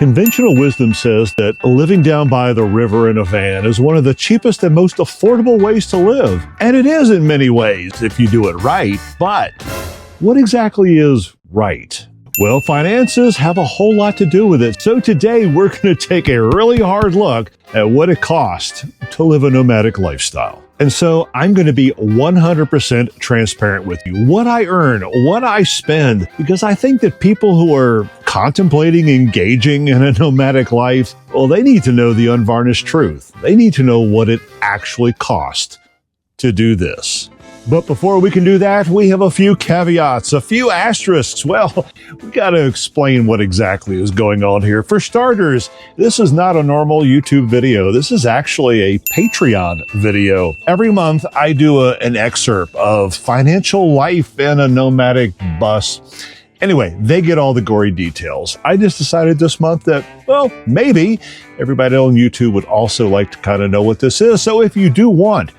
Conventional wisdom says that living down by the river in a van is one of the cheapest and most affordable ways to live. And it is in many ways if you do it right. But what exactly is right? Well, finances have a whole lot to do with it. So today we're going to take a really hard look at what it costs to live a nomadic lifestyle. And so I'm going to be 100% transparent with you. What I earn, what I spend, because I think that people who are contemplating engaging in a nomadic life, well, they need to know the unvarnished truth. They need to know what it actually costs to do this. But before we can do that, we have a few caveats, a few asterisks. Well, we got to explain what exactly is going on here. For starters, this is not a normal YouTube video. This is actually a Patreon video. Every month, I do an excerpt of financial life in a nomadic bus. Anyway, they get all the gory details. I just decided this month that, well, maybe everybody on YouTube would also like to kind of know what this is. So if you do want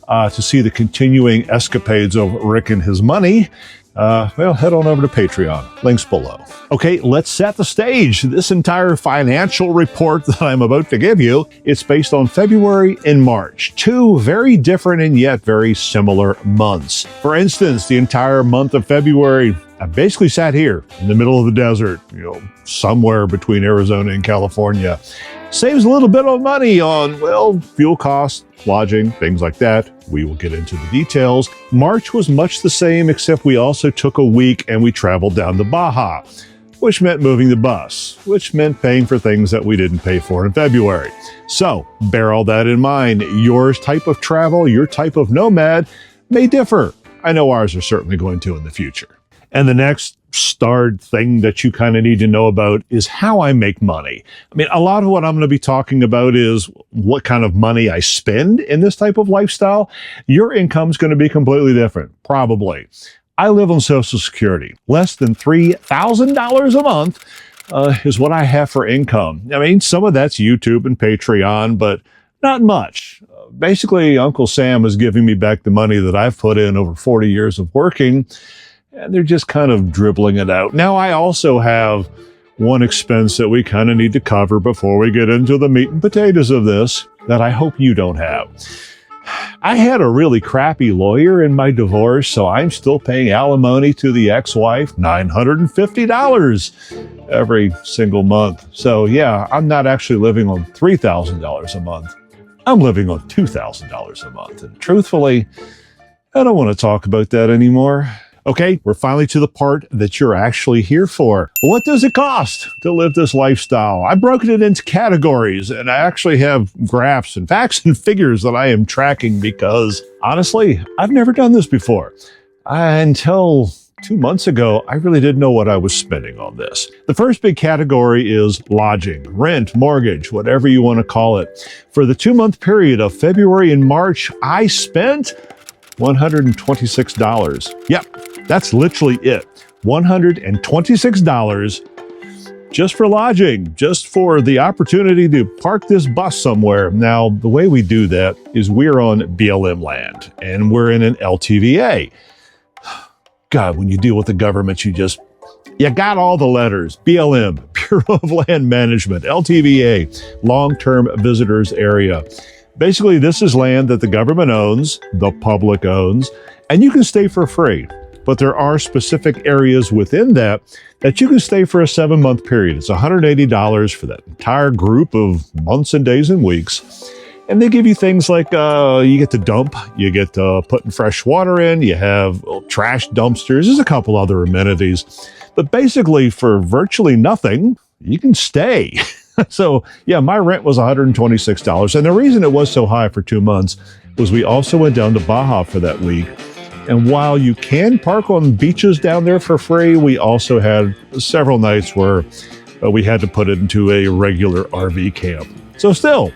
to see the continuing escapades of Rick and his money, well, head on over to Patreon. Links below. Okay, let's set the stage. This entire financial report that I'm about to give you, it's based on February and March, two very different and yet very similar months. For instance, the entire month of February, I basically sat here in the middle of the desert, somewhere between Arizona and California. Saves a little bit of money on, well, fuel costs, lodging, things like that. We will get into the details. March was much the same, except we also took a week and we traveled down to Baja, which meant moving the bus, which meant paying for things that we didn't pay for in February. So bear all that in mind. Your type of travel, your type of nomad may differ. I know ours are certainly going to in the future. And the next starred thing that you kind of need to know about is how I make money. I mean, a lot of what I'm going to be talking about is what kind of money I spend in this type of lifestyle. Your income's going to be completely different, probably. I live on Social Security. Less than $3,000 a month is what I have for income. I mean, some of that's YouTube and Patreon, but not much. Basically, Uncle Sam is giving me back the money that I've put in over 40 years of working, and they're just kind of dribbling it out. Now, I also have one expense that we kind of need to cover before we get into the meat and potatoes of this that I hope you don't have. I had a really crappy lawyer in my divorce, so I'm still paying alimony to the ex-wife, $950 every single month. So yeah, I'm not actually living on $3,000 a month. I'm living on $2,000 a month. And truthfully, I don't want to talk about that anymore. Okay, we're finally to the part that you're actually here for. What does it cost to live this lifestyle? I've broken it into categories, and I actually have graphs and facts and figures that I am tracking because, honestly, I've never done this before. Until 2 months ago, I really didn't know what I was spending on this. The first big category is lodging, rent, mortgage, whatever you want to call it. For the 2-month period of February and March, I spent $126. Yep, that's literally it. $126 just for lodging, just for the opportunity to park this bus somewhere. Now, the way we do that is we're on BLM land and we're in an LTVA. God, when you deal with the government, you got all the letters. BLM, Bureau of Land Management, LTVA, Long-Term Visitors Area. Basically, this is land that the government owns, the public owns, and you can stay for free. But there are specific areas within that you can stay for a 7-month period. It's $180 for that entire group of months and days and weeks. And they give you things like you get to dump, you get to putting fresh water in, you have trash dumpsters, there's a couple other amenities. But basically, for virtually nothing, you can stay. So yeah, my rent was $126. And the reason it was so high for 2 months was we also went down to Baja for that week. And while you can park on beaches down there for free, we also had several nights where we had to put it into a regular RV camp. So still,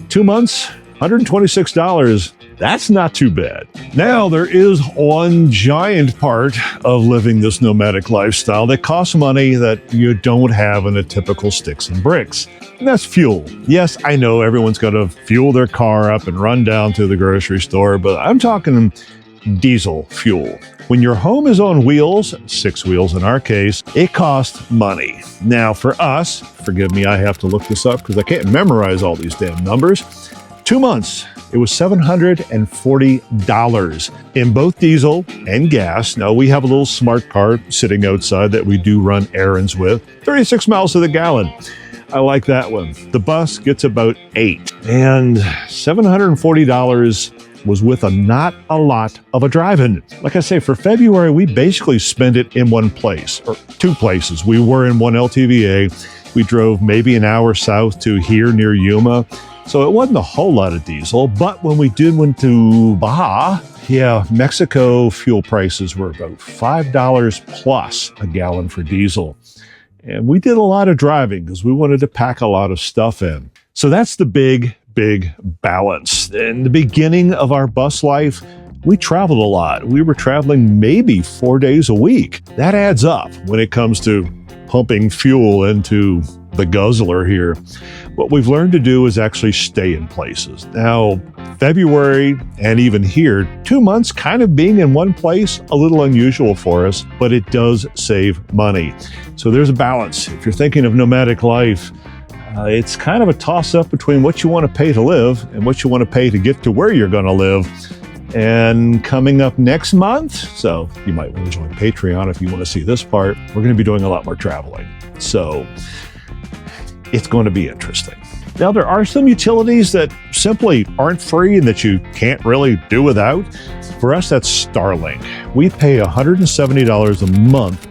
2 months, $126. That's not too bad. Now, there is one giant part of living this nomadic lifestyle that costs money that you don't have in a typical sticks and bricks, and that's fuel. Yes, I know everyone's got to fuel their car up and run down to the grocery store, but I'm talking diesel fuel. When your home is on wheels, 6 wheels in our case, it costs money. Now for us, forgive me, I have to look this up because I can't memorize all these damn numbers. 2 months, it was $740 in both diesel and gas. Now we have a little smart car sitting outside that we do run errands with, 36 miles to the gallon. I like that one. The bus gets about 8, and $740 was with not a lot of a drive-in. Like I say, for February, we basically spent it in one place, or 2 places. We were in one LTVA. We drove maybe an hour south to here near Yuma. So it wasn't a whole lot of diesel, but when we did went to Baja, yeah, Mexico fuel prices were about $5 plus a gallon for diesel. And we did a lot of driving because we wanted to pack a lot of stuff in. So that's the big balance. In the beginning of our bus life, we traveled a lot. We were traveling maybe 4 days a week. That adds up when it comes to pumping fuel into the guzzler here. What we've learned to do is actually stay in places. Now, February and even here, 2 months kind of being in one place, a little unusual for us, but it does save money. So there's a balance. If you're thinking of nomadic life, it's kind of a toss-up between what you want to pay to live and what you want to pay to get to where you're going to live. And coming up next month, so you might want to join Patreon if you want to see this part, we're going to be doing a lot more traveling. So it's going to be interesting. Now, there are some utilities that simply aren't free and that you can't really do without. For us, that's Starlink. We pay $170 a month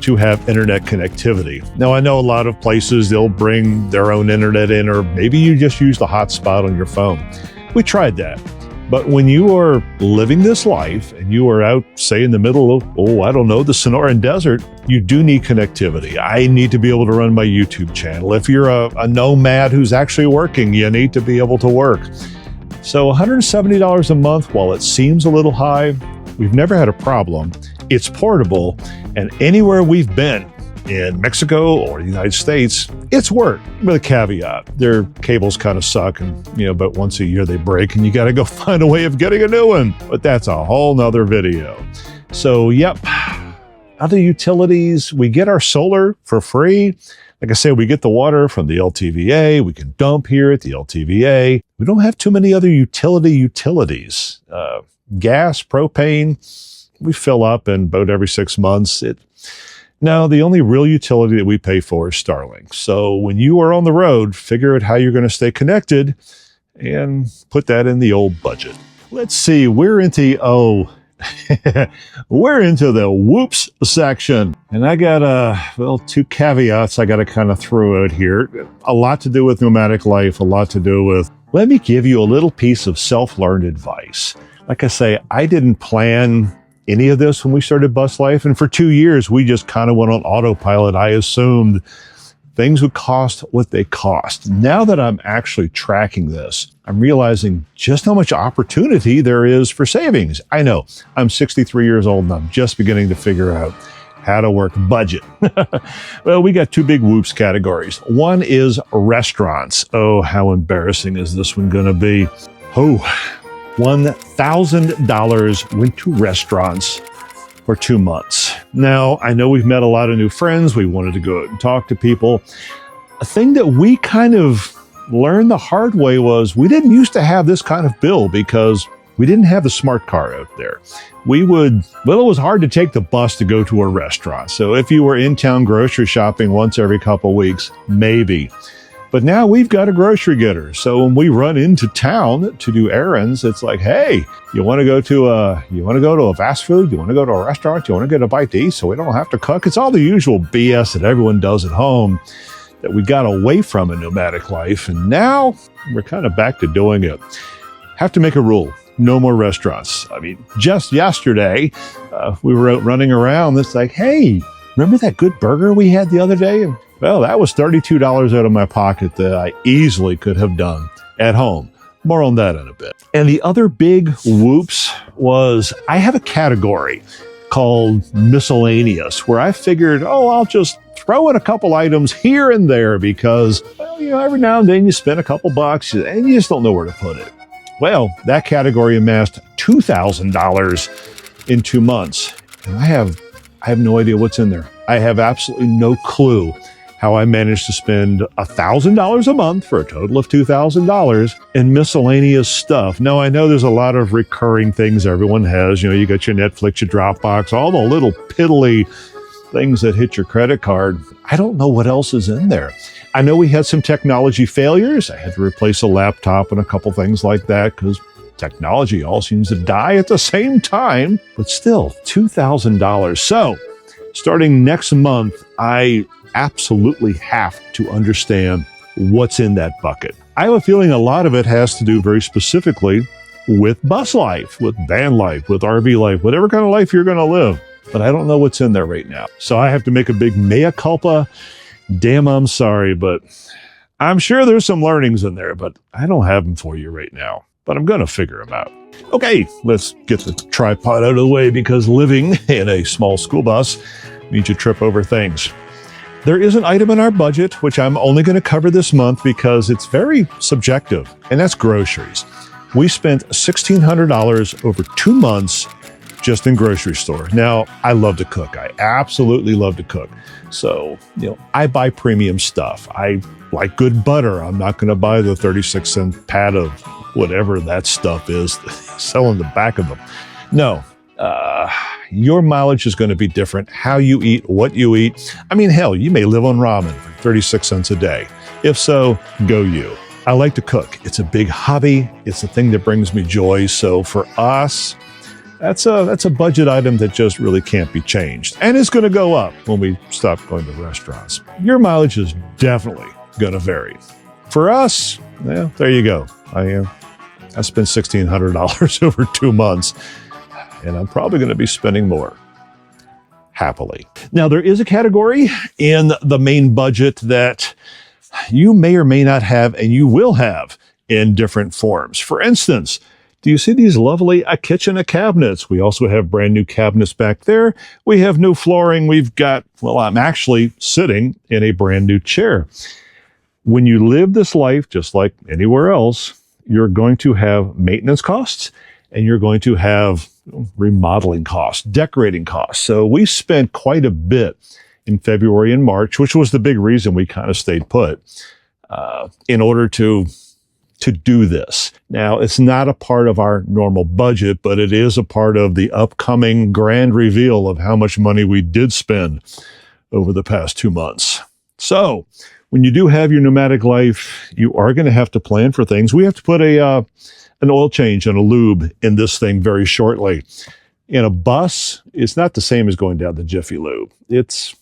to have internet connectivity. Now, I know a lot of places, they'll bring their own internet in, or maybe you just use the hotspot on your phone. We tried that. But when you are living this life and you are out, say, in the middle of, I don't know, the Sonoran Desert, you do need connectivity. I need to be able to run my YouTube channel. If you're a nomad who's actually working, you need to be able to work. So $170 a month, while it seems a little high, we've never had a problem. It's portable, and anywhere we've been in Mexico or the United States, it's worked, with a caveat. Their cables kind of suck, and about once a year they break, and you got to go find a way of getting a new one. But that's a whole nother video. So, yep, other utilities, we get our solar for free. Like I said, we get the water from the LTVA. We can dump here at the LTVA. We don't have too many other utilities. Gas, propane, we fill up in about every 6 months. Now, the only real utility that we pay for is Starlink. So when you are on the road, figure out how you're going to stay connected and put that in the old budget. Let's see, we're into the whoops section. And I got 2 caveats I got to kind of throw out here. A lot to do with nomadic life, a lot to do with, let me give you a little piece of self-learned advice. Like I say, I didn't plan any of this when we started bus life, and for 2 years we just kind of went on autopilot. I assumed things would cost what they cost. Now that I'm actually tracking this, I'm realizing just how much opportunity there is for savings. I know I'm 63 years old and I'm just beginning to figure out how to work budget. Well, we got 2 big whoops categories. One is restaurants. Oh, how embarrassing is this one going to be? $1,000 went to restaurants for 2 months. Now, I know we've met a lot of new friends. We wanted to go out and talk to people. A thing that we kind of learned the hard way was we didn't used to have this kind of bill because we didn't have the smart car out there. It was hard to take the bus to go to a restaurant. So if you were in town grocery shopping once every couple weeks, maybe. But now we've got a grocery getter. So when we run into town to do errands, it's like, hey, you want to go to a fast food? You want to go to a restaurant? You want to get a bite to eat so we don't have to cook? It's all the usual BS that everyone does at home that we got away from in nomadic life. And now we're kind of back to doing it. Have to make a rule. No more restaurants. I mean, just yesterday, we were out running around. It's like, hey, remember that good burger we had the other day? And well, that was $32 out of my pocket that I easily could have done at home. More on that in a bit. And the other big whoops was I have a category called miscellaneous where I figured, I'll just throw in a couple items here and there because, every now and then you spend a couple bucks and you just don't know where to put it. Well, that category amassed $2,000 in 2 months. And I have no idea what's in there. I have absolutely no clue how I managed to spend $1,000 a month for a total of $2,000 in miscellaneous stuff. Now, I know there's a lot of recurring things everyone has. You know, you got your Netflix, your Dropbox, all the little piddly things that hit your credit card. I don't know what else is in there. I know we had some technology failures. I had to replace a laptop and a couple things like that because technology all seems to die at the same time. But still, $2,000. So, starting next month, I absolutely have to understand what's in that bucket. I have a feeling a lot of it has to do very specifically with bus life, with van life, with RV life, whatever kind of life you're going to live. But I don't know what's in there right now. So I have to make a big mea culpa. Damn, I'm sorry, but I'm sure there's some learnings in there, but I don't have them for you right now. But I'm going to figure them out. Okay, let's get the tripod out of the way because living in a small school bus means you trip over things. There is an item in our budget, which I'm only going to cover this month because it's very subjective, and that's groceries. We spent $1,600 over 2 months just in grocery store. Now, I love to cook. I absolutely love to cook. So, I buy premium stuff. I like good butter. I'm not going to buy the 36-cent pat of whatever that stuff is selling the back of them. No. Your mileage is going to be different. How you eat, what you eat. I mean, hell, you may live on ramen for 36 cents a day. If so, go you. I like to cook. It's a big hobby. It's a thing that brings me joy. So for us, that's a budget item that just really can't be changed. And it's going to go up when we stop going to restaurants. Your mileage is definitely going to vary. For us, well, there you go. I spent $1,600 over 2 months. And I'm probably going to be spending more, happily. Now, there is a category in the main budget that you may or may not have, and you will have in different forms. For instance, do you see these lovely kitchen cabinets? We also have brand new cabinets back there. We have new flooring. We've got, well, I'm actually sitting in a brand new chair. When you live this life, just like anywhere else, you're going to have maintenance costs, and you're going to have remodeling costs, decorating costs. So we spent quite a bit in February and March, which was the big reason we kind of stayed put in order to do this. Now, it's not a part of our normal budget, but it is a part of the upcoming grand reveal of how much money we did spend over the past 2 months. So when you do have your nomadic life, you are going to have to plan for things. We have to put an oil change and a lube in this thing very shortly. In a bus, it's not the same as going down the Jiffy Lube. It's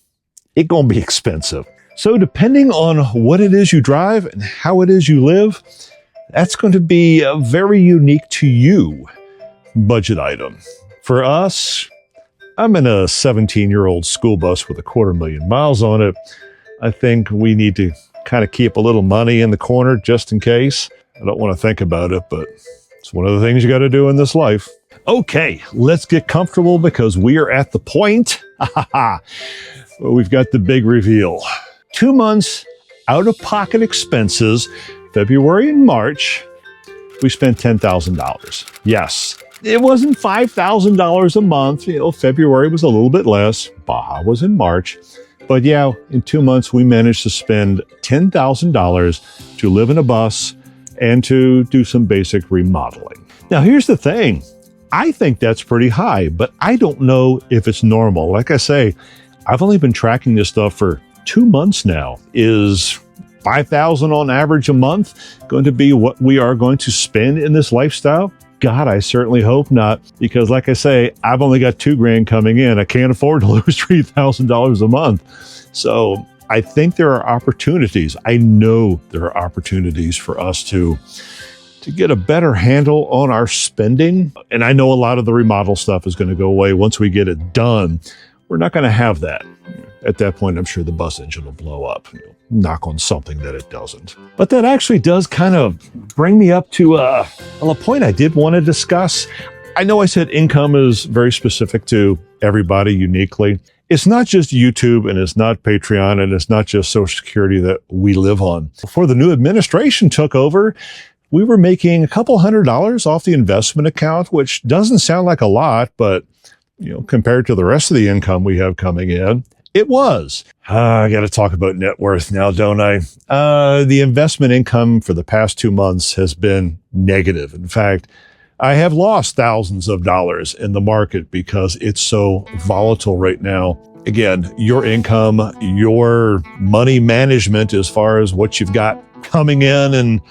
going to be expensive. So depending on what it is you drive and how it is you live, that's going to be a very unique to you budget item. For us, I'm in a 17-year-old school bus with 250,000 miles on it. I think we need to kind of keep a little money in the corner just in case. I don't want to think about it, but it's one of the things you got to do in this life. Okay, let's get comfortable because we are at the point where we've got the big reveal. 2 months out-of-pocket expenses, February and March, we spent $10,000. Yes, it wasn't $5,000 a month. February was a little bit less. Baja was in March. But yeah, in 2 months, we managed to spend $10,000 to live in a bus and to do some basic remodeling. Now, here's the thing. I think that's pretty high, but I don't know if it's normal. Like I say, I've only been tracking this stuff for 2 months now. Is $5,000 on average a month going to be what we are going to spend in this lifestyle? God, I certainly hope not, because like I say, I've only got $2,000 coming in. I can't afford to lose $3,000 a month. So I think there are opportunities. I know there are opportunities for us to get a better handle on our spending. And I know a lot of the remodel stuff is going to go away once we get it done. We're not going to have that. At that point, I'm sure the bus engine will blow up. Knock on something that it doesn't. But that actually does kind of bring me up to a point I did want to discuss. I know I said income is very specific to everybody uniquely. It's not just YouTube, and it's not Patreon, and it's not just Social Security that we live on. Before the new administration took over, we were making a couple $100s off the investment account, which doesn't sound like a lot, but compared to the rest of the income we have coming in, it was. I got to talk about net worth now, don't I? The investment income for the past 2 months has been negative. In fact, I have lost thousands of dollars in the market because it's so volatile right now. Again, your income, your money management as far as what you've got coming in, and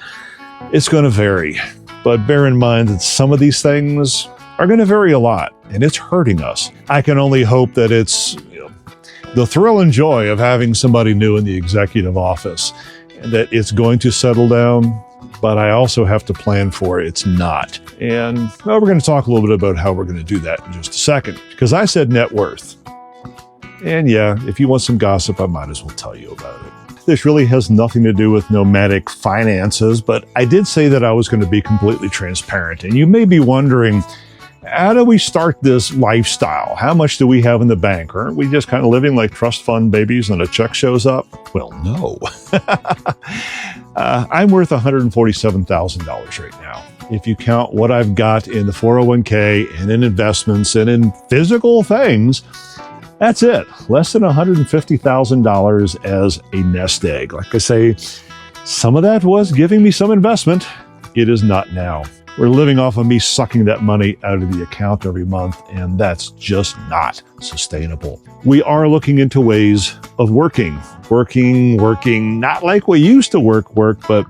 it's going to vary. But bear in mind that some of these things are going to vary a lot, and it's hurting us. I can only hope that it's the thrill and joy of having somebody new in the executive office, and that it's going to settle down, but I also have to plan for it's not. And we're going to talk a little bit about how we're going to do that in just a second, because I said net worth. And yeah, if you want some gossip, I might as well tell you about it. This really has nothing to do with nomadic finances, but I did say that I was going to be completely transparent. And you may be wondering, how do we start this lifestyle? How much do we have in the bank? Aren't we just kind of living like trust fund babies and a check shows up? Well, no. I'm worth $147,000 right now. If you count what I've got in the 401k and in investments and in physical things, that's it. Less than $150,000 as a nest egg. Like I say, some of that was giving me some investment. It is not now. We're living off of me sucking that money out of the account every month, and that's just not sustainable. We are looking into ways of working, not like we used to work, but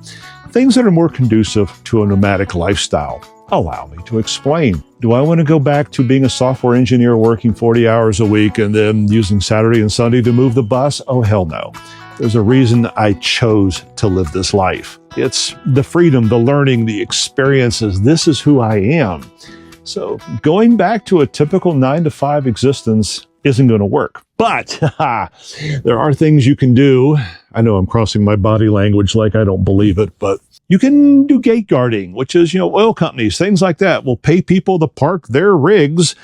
things that are more conducive to a nomadic lifestyle. Allow me to explain. Do I want to go back to being a software engineer working 40 hours a week and then using Saturday and Sunday to move the bus? Oh, hell no. There's a reason I chose to live this life. It's the freedom, the learning, the experiences. This is who I am. So going back to a typical 9-to-5 existence isn't going to work. But there are things you can do. I know I'm crossing my body language like I don't believe it, but you can do gate guarding, which is, oil companies, things like that will pay people to park their rigs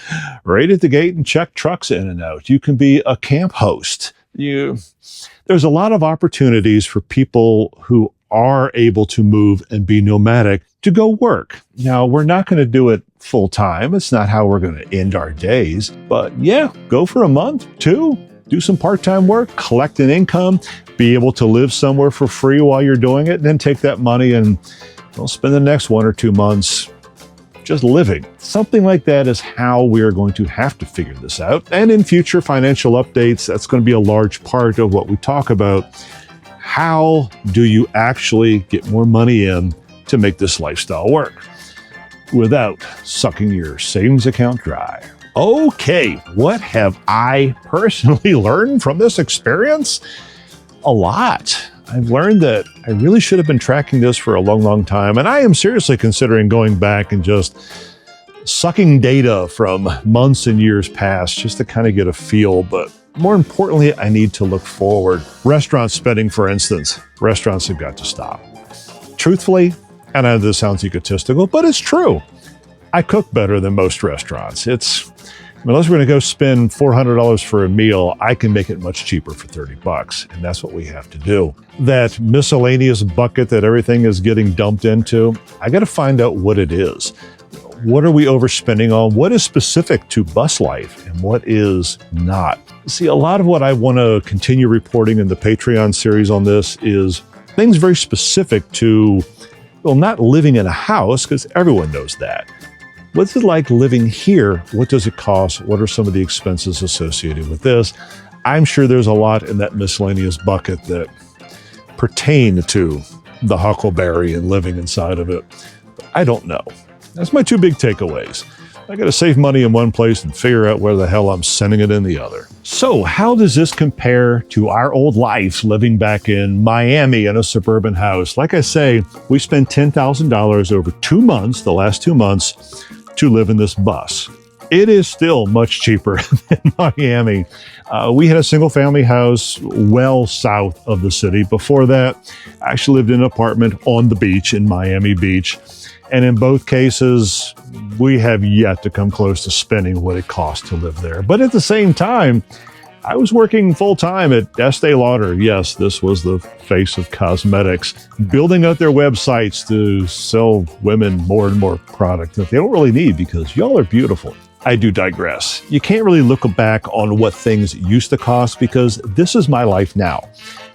right at the gate and check trucks in and out. You can be a camp host. There's a lot of opportunities for people who are able to move and be nomadic to go work. Now, we're not going to do it full time. It's not how we're going to end our days. But yeah, go for a month, 2, do some part-time work, collect an income, be able to live somewhere for free while you're doing it, and then take that money and spend the next 1 or 2 months just living. Something like that is how we are going to have to figure this out. And in future financial updates, that's going to be a large part of what we talk about. How do you actually get more money in to make this lifestyle work without sucking your savings account dry? Okay, what have I personally learned from this experience? A lot. I've learned that I really should have been tracking this for a long, long time, and I am seriously considering going back and just sucking data from months and years past just to kind of get a feel, but more importantly, I need to look forward. Restaurant spending, for instance, restaurants have got to stop. Truthfully, and I know this sounds egotistical, but it's true. I cook better than most restaurants. Unless we're going to go spend $400 for a meal, I can make it much cheaper for $30, and that's what we have to do. That miscellaneous bucket that everything is getting dumped into, I got to find out what it is. What are we overspending on? What is specific to bus life and what is not? See, a lot of what I want to continue reporting in the Patreon series on this is things very specific to, not living in a house, because everyone knows that. What's it like living here? What does it cost? What are some of the expenses associated with this? I'm sure there's a lot in that miscellaneous bucket that pertain to the huckleberry and living inside of it. But I don't know. That's my 2 big takeaways. I got to save money in one place and figure out where the hell I'm sending it in the other. So how does this compare to our old life living back in Miami in a suburban house? Like I say, we spent $10,000 over 2 months, the last 2 months, to live in this bus. It is still much cheaper than Miami. We had a single family house well south of the city. Before that, I actually lived in an apartment on the beach in Miami Beach. And in both cases, we have yet to come close to spending what it costs to live there. But at the same time, I was working full-time at Estee Lauder. Yes, this was the face of cosmetics, building out their websites to sell women more and more product that they don't really need because y'all are beautiful. I do digress. You can't really look back on what things used to cost because this is my life now.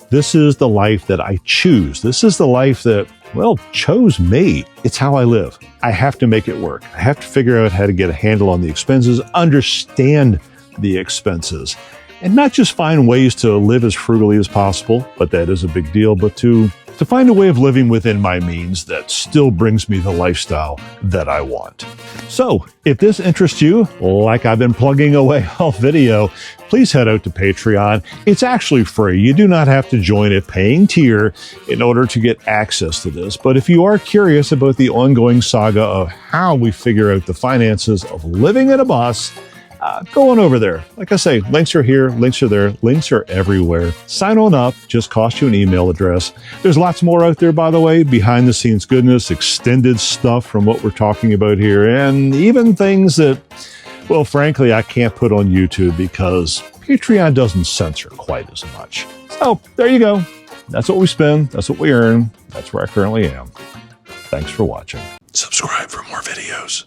This is the life that I choose. This is the life that, well, chose me. It's how I live. I have to make it work. I have to figure out how to get a handle on the expenses, understand the expenses, and not just find ways to live as frugally as possible, but that is a big deal, but to find a way of living within my means that still brings me the lifestyle that I want. So if this interests you, like I've been plugging away all video, please head out to Patreon. It's actually free. You do not have to join a paying tier in order to get access to this. But if you are curious about the ongoing saga of how we figure out the finances of living in a bus, go on over there. Like I say, links are here, links are there, links are everywhere. Sign on up, just cost you an email address. There's lots more out there, by the way, behind the scenes goodness, extended stuff from what we're talking about here, and even things that, well, frankly, I can't put on YouTube because Patreon doesn't censor quite as much. So there you go. That's what we spend. That's what we earn. That's where I currently am. Thanks for watching. Subscribe for more videos.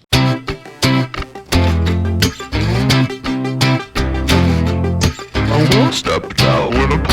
I will step down when I'm